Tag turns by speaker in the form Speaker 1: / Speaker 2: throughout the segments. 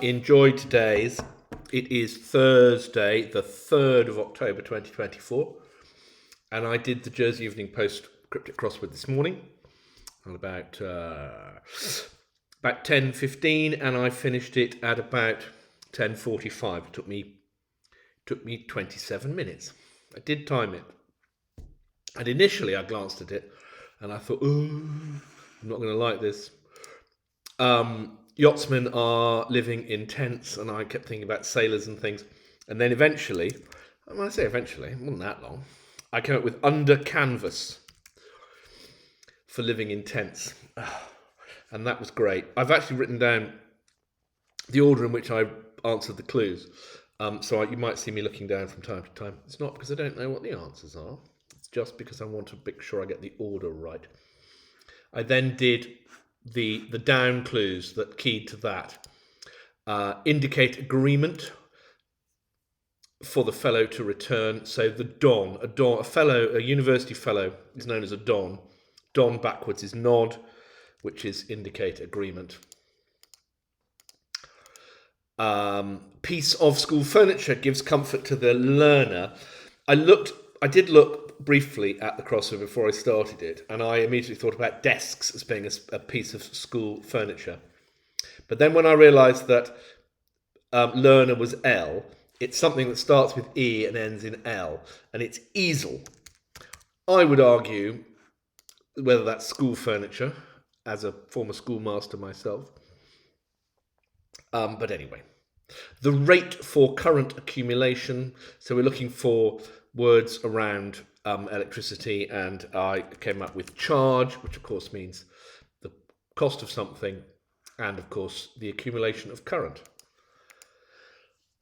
Speaker 1: Enjoy today's. It is Thursday, the 3rd of October 2024, and I did the Jersey Evening Post cryptic crossword this morning at about 10:15, and I finished it at about 10:45. It took me 27 minutes. I did time it, and initially I glanced at it, and I thought, "Oh, I'm not going to like this." Yachtsmen are living in tents, and I kept thinking about sailors and things. And then eventually, when I say eventually, it wasn't that long, I came up with under canvas for living in tents. And that was great. I've actually written down the order in which I answered the clues. So you might see me looking down from time to time. It's not because I don't know what the answers are. It's just because I want to make sure I get the order right. I then did the down clues that keyed to that. Indicate agreement for the fellow to return. So the don, a university fellow is known as a don. Don backwards is nod, which is indicate agreement. Piece of school furniture gives comfort to the learner. I did look briefly at the crossword before I started it, and I immediately thought about desks as being a piece of school furniture. But then when I realised that learner was L, it's something that starts with E and ends in L, and it's easel. I would argue whether that's school furniture, as a former schoolmaster myself. But anyway, the rate for current accumulation. So we're looking for words around electricity, and I came up with charge, which of course means the cost of something, and of course the accumulation of current.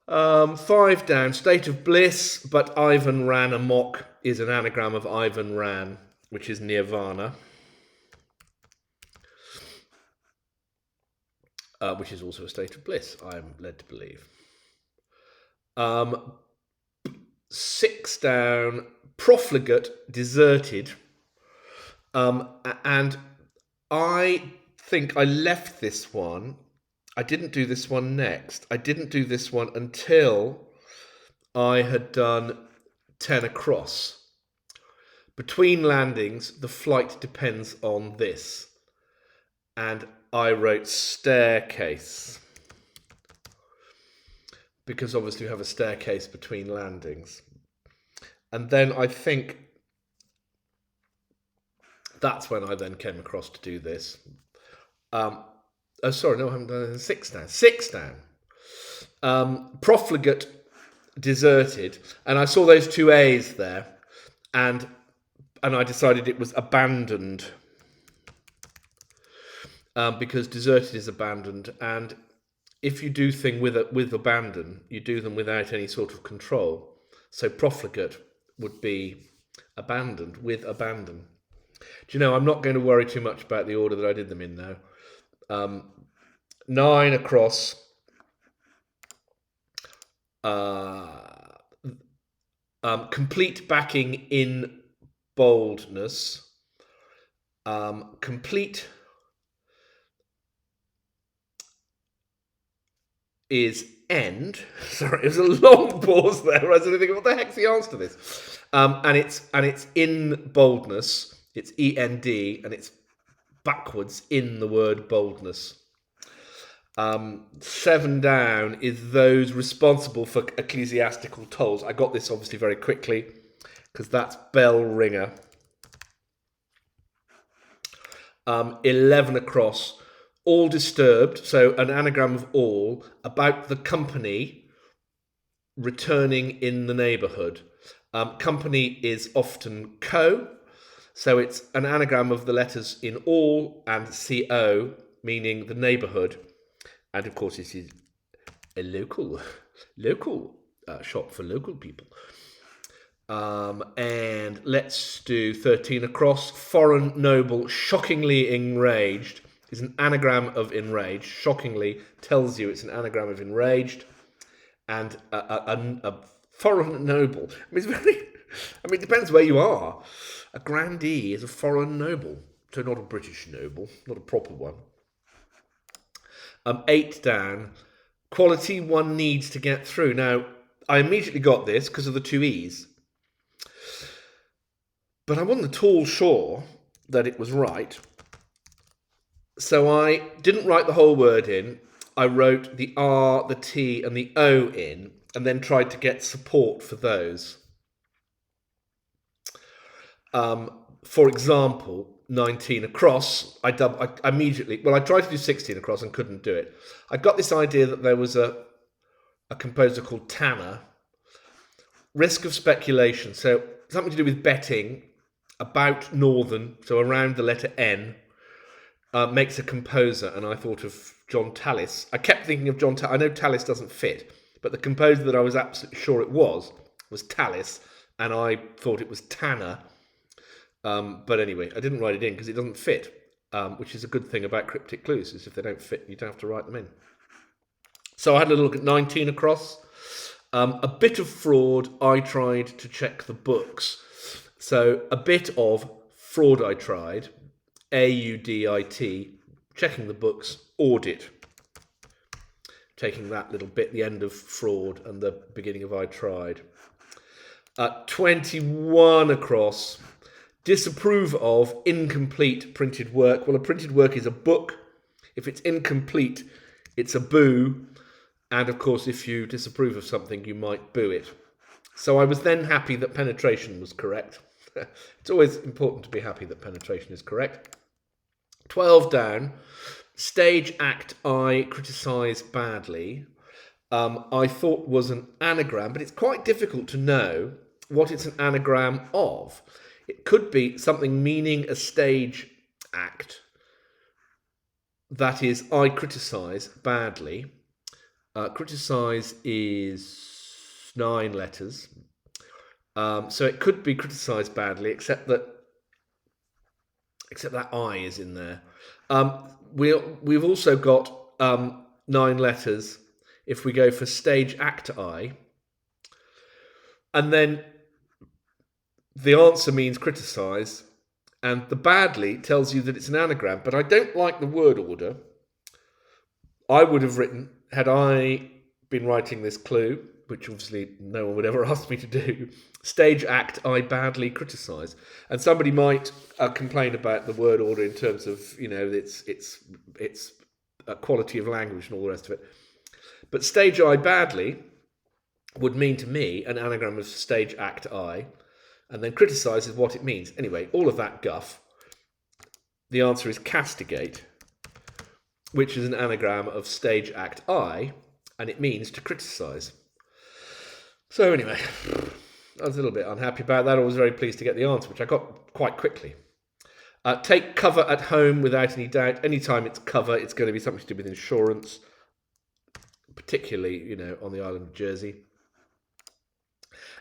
Speaker 1: 5 down, state of bliss, but Ivan ran amok is an anagram of Ivan ran, which is nirvana, which is also a state of bliss, I'm led to believe. 6 down, profligate, deserted, and I think I left this one. I didn't do this one next. I didn't do this one until I had done 10 across. Between landings, the flight depends on this. And I wrote staircase, because obviously you have a staircase between landings. And then I think that's when I then came across to do this. I haven't done 6 down. 6 down. Profligate, deserted, and I saw those 2 A's there, and I decided it was abandoned, because deserted is abandoned, and if you do things with abandon, you do them without any sort of control. So profligate would be abandoned with abandon. Do you know, I'm not going to worry too much about the order that I did them in now. 9 across. Complete backing in boldness. Complete is end. Sorry, it was a long pause there. I was thinking, what the heck's the answer to this? And it's in boldness. It's END, and it's backwards in the word boldness. 7 down is those responsible for ecclesiastical tolls. I got this obviously very quickly because that's bell ringer. 11 across, all disturbed, so an anagram of all, about the company returning in the neighbourhood. Company is often co, so it's an anagram of the letters in all and CO, meaning the neighbourhood. And of course, this is a local shop for local people. And let's do 13 across. Foreign noble, shockingly enraged, is an anagram of enraged. Shockingly tells you it's an anagram of enraged. And a foreign noble. It depends where you are. A grandee is a foreign noble, so not a British noble, not a proper one. 8 down, quality one needs to get through. Now, I immediately got this because of the two E's. But I wasn't at all sure that it was right. So I didn't write the whole word in. I wrote the R, the T, and the O in, and then tried to get support for those. For example, 19 across, I immediately, well, I tried to do 16 across and couldn't do it. I got this idea that there was a composer called Tanner. Risk of speculation, so something to do with betting about northern, so around the letter N, makes a composer, and I thought of John Tallis. I kept thinking of John Tallis. I know Tallis doesn't fit, but the composer that I was absolutely sure it was Tallis, and I thought it was Tanner. But anyway, I didn't write it in because it doesn't fit, which is a good thing about cryptic clues, is if they don't fit, you don't have to write them in. So I had a little look at 19 across. A bit of fraud, I tried to check the books. So a bit of fraud I tried, AUDIT, checking the books, audit. Taking that little bit, the end of fraud and the beginning of I tried. 21 across, disapprove of incomplete printed work. Well, a printed work is a book. If it's incomplete, it's a boo. And of course, if you disapprove of something, you might boo it. So I was then happy that penetration was correct. It's always important to be happy that penetration is correct. 12 down, stage act I criticise badly. I thought was an anagram, but it's quite difficult to know what it's an anagram of. It could be something meaning a stage act. That is, I criticise badly. Criticise is 9 letters. So it could be criticised badly, except that I is in there. We've also got 9 letters if we go for stage act I. And then the answer means criticise, and the badly tells you that it's an anagram. But I don't like the word order. I would have written, had I been writing this clue, which obviously no one would ever ask me to do, stage act I badly criticise. And somebody might complain about the word order in terms of, it's quality of language and all the rest of it. But stage I badly would mean to me an anagram of stage act I, and then criticise is what it means. Anyway, all of that guff. The answer is castigate, which is an anagram of stage act I, and it means to criticise. So anyway, I was a little bit unhappy about that. I was very pleased to get the answer, which I got quite quickly. Take cover at home without any doubt. Anytime it's cover, it's going to be something to do with insurance, particularly, on the island of Jersey.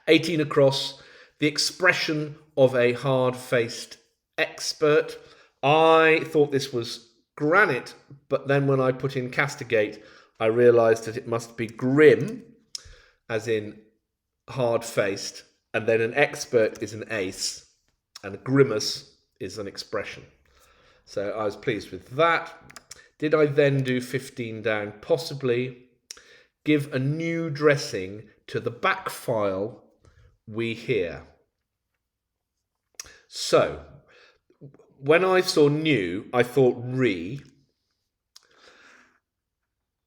Speaker 1: 18 across, the expression of a hard-faced expert. I thought this was granite, but then when I put in castigate, I realised that it must be grim, as in hard-faced, and then an expert is an ace, and a grimace is an expression. So I was pleased with that. Did I then do 15 down? Possibly. Give a new dressing to the back file we hear. So, when I saw new, I thought re,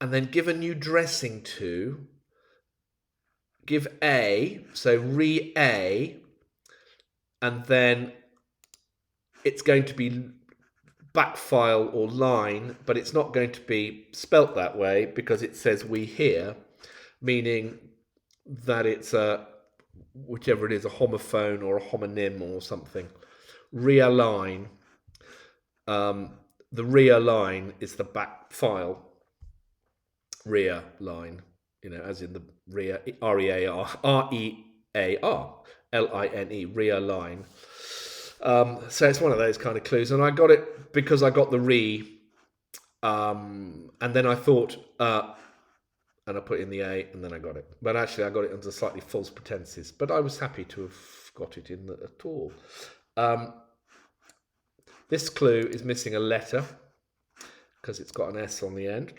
Speaker 1: and then give a new dressing to, give a, so re a, and then it's going to be back file or line, but it's not going to be spelt that way because it says we hear, meaning that it's a, whichever it is, a homophone or a homonym or something. Realign. The rear line is the back file. Rear line, as in the rear, R-E-A-R, R-E-A-R, L-I-N-E, rear line. So it's one of those kind of clues, and I got it because I got the re, and then I thought, and I put in the A, and then I got it. But actually, I got it under slightly false pretenses. But I was happy to have got it in at all. This clue is missing a letter because it's got an S on the end.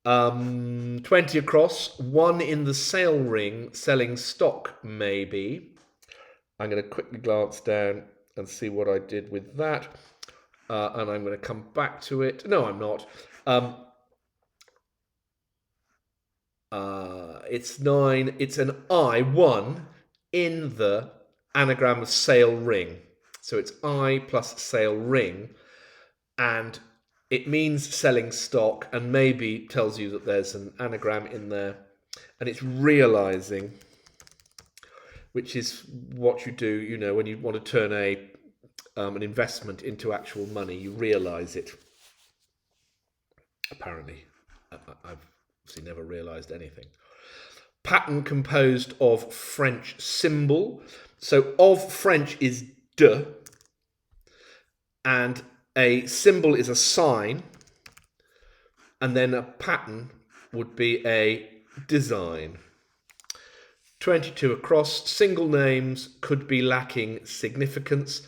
Speaker 1: 20 across, 1 in the sale ring, selling stock, maybe. I'm going to quickly glance down and see what I did with that. And I'm going to come back to it. No, I'm not. It's 9. It's an I, 1 in the anagram of sale ring. So it's I plus sale ring. And it means selling stock and maybe tells you that there's an anagram in there. And it's realizing, which is what you do, you know, when you want to turn an investment into actual money, you realize it. Apparently, I've obviously never realized anything. Pattern composed of French symbol. So of French is de, and a symbol is a sign, and then a pattern would be a design. 22 across, single names could be lacking significance.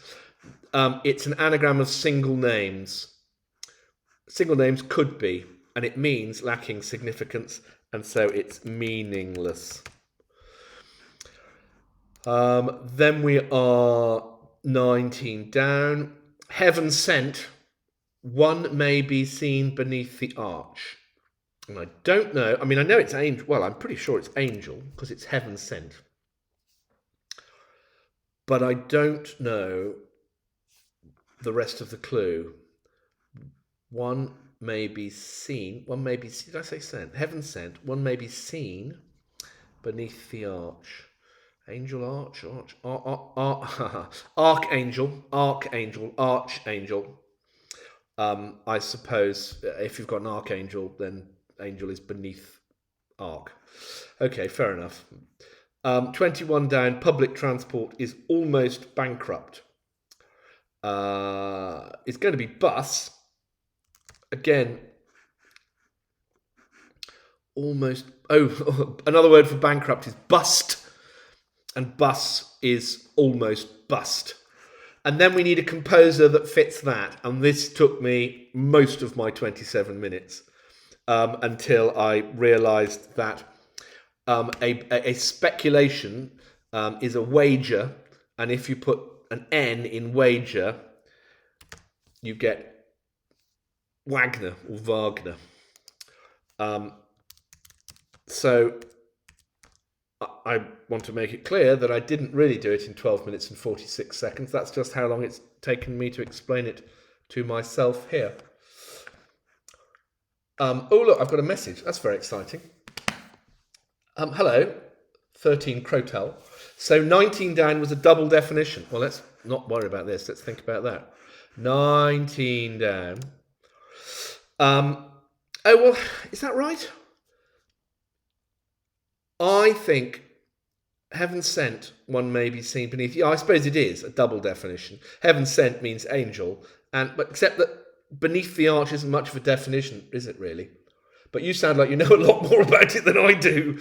Speaker 1: It's an anagram of single names. Single names could be, and it means lacking significance, and so it's meaningless. Then we are 19 down. Heaven sent, one may be seen beneath the arch. And I don't know, I mean, I know it's angel. Well, I'm pretty sure it's angel because it's heaven sent. But I don't know the rest of the clue. One may be seen, did I say sent? Heaven sent, one may be seen beneath the arch. Angel, archangel, archangel. I suppose if you've got an archangel, then angel is beneath arc. Okay, fair enough. 21 down, public transport is almost bankrupt. It's going to be bus. Again, almost, another word for bankrupt is bust. And bus is almost bust. And then we need a composer that fits that. And this took me most of my 27 minutes until I realised that a speculation is a wager. And if you put an N in wager, you get Wagner or Wagner. So I want to make it clear that I didn't really do it in 12 minutes and 46 seconds. That's just how long it's taken me to explain it to myself here. Oh, look, I've got a message. That's very exciting. Hello, 13 Crotel. So 19 down was a double definition. Well, let's not worry about this. Let's think about that. 19 down. Oh, well, is that right? I think heaven sent, one may be seen beneath. Yeah, I suppose it is a double definition. Heaven sent means angel, but except that beneath the arch isn't much of a definition, is it really? But you sound like you know a lot more about it than I do,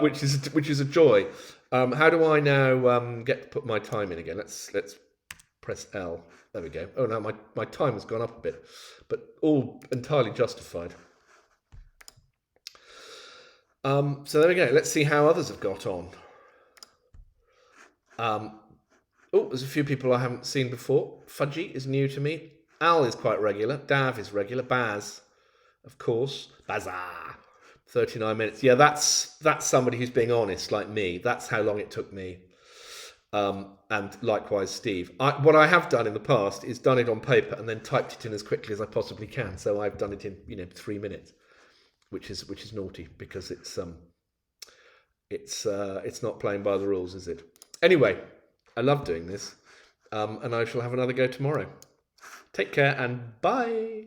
Speaker 1: which is a joy. How do I now get to put my time in again? Let's press L. There we go. Oh, now my time has gone up a bit, but all entirely justified. So there we go. Let's see how others have got on. There's a few people I haven't seen before. Fudgy is new to me. Al is quite regular. Dav is regular. Baz, of course. Bazaar. 39 minutes. Yeah, that's somebody who's being honest, like me. That's how long it took me. And likewise, Steve. What I have done in the past is done it on paper and then typed it in as quickly as I possibly can. So I've done it in 3 minutes. Which is naughty because it's not playing by the rules, is it? Anyway, I love doing this, and I shall have another go tomorrow. Take care and bye.